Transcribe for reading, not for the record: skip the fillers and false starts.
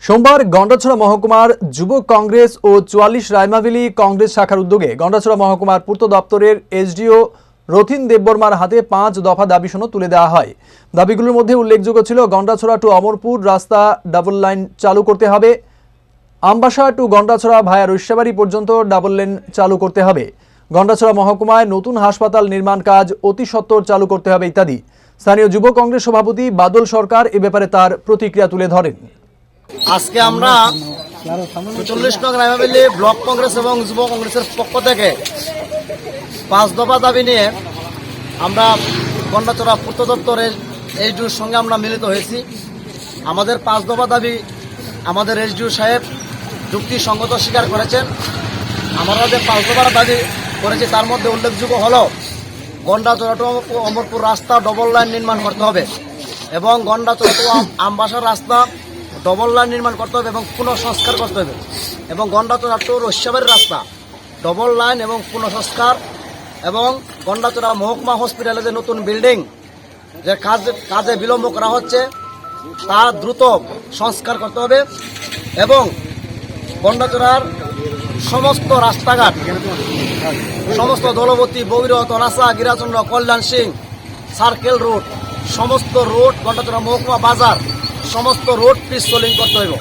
সোমবার গন্ডাছড়া মহকুমার যুব কংগ্রেস ও ৪৪ রায়মাভেলী কংগ্রেস শাখার উদ্যোগে গন্ডাছড়া মহকুমার পূর্ত দপ্তরের এসডিও রথিন দেববর্মার হাতে ৫ দফা দাবি সনদ তুলে দেওয়া হয়। দাবিগুলোর মধ্যে উল্লেখযোগ্য ছিল গন্ডাছড়া টু অমরপুর রাস্তা ডাবল লাইন চালু করতে হবে, আমবাসা টু গন্ডাছড়া ভায়া রৈস্যাবাড়ি পর্যন্ত ডাবল লেন চালু করতে হবে, গন্ডাছড়া মহকুমায় নতুন হাসপাতাল নির্মাণ কাজ অতি সত্বর চালু করতে হবে ইত্যাদি। স্থানীয় যুব কংগ্রেস সভাপতি বাদল সরকার এ ব্যাপারে তার প্রতিক্রিয়া তুলে ধরেন। আজকে আমরা ৪৪ নং রায়মাভেলী ব্লক কংগ্রেস এবং যুব কংগ্রেসের পক্ষ থেকে ৫ দফা দাবি নিয়ে আমরা গন্ডাছড়া পূর্ত দপ্তরের এসডিওর সঙ্গে আমরা মিলিত হয়েছি। আমাদের ৫ দফা দাবি আমাদের এসডিও সাহেব যুক্তিসঙ্গত স্বীকার করেছেন। আমরা যে ৫ দফার দাবি করেছি তার মধ্যে উল্লেখযোগ্য হলো গন্ডাছড়া টু অমরপুর রাস্তা ডবল লাইন নির্মাণ করতে হবে এবং গন্ডাছড়া টু আমবাসার রাস্তা ডবল লাইন নির্মাণ করতে হবে এবং পুনঃসংস্কার করতে হবে এবং গন্ডাছড়া টু রৈস্যাবাড়ির রাস্তা ডবল লাইন এবং পুনঃসংস্কার এবং গন্ডাছড়া মহকুমা হসপিটালে যে নতুন বিল্ডিং যে কাজে বিলম্ব করা হচ্ছে তা দ্রুত সংস্কার করতে হবে এবং গন্ডাছড়ার সমস্ত রাস্তাঘাট সমস্ত দলবতী বৈরত নাসা গিরাচন্দ্র কল্যাণ সিং সার্কেল রোড সমস্ত রোড গন্ডাছড়া মহকুমা বাজার সমস্ত রোড পিস সোলিং করতে হইব।